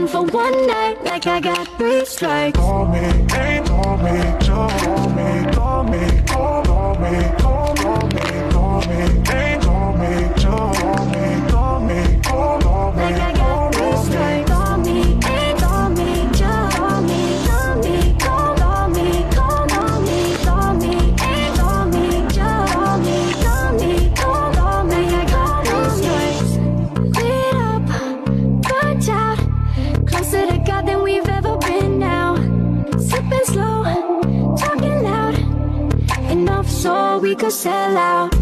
in for one night, like I got 3 strikes. Call me, ain't call me, just call me, call me, call me, call me, call me, ain't call me, just call me, call me, call me, Like I got 3 strikes. Call me, ain't call me, just call me, call me, call me, call me, call me, ain't call me, just call me, call me, call me. Like I got 3 strikes. Lit up, burnt out, closer to God than we've ever been now. Sipping slow, talking loud, enough so we could sell out.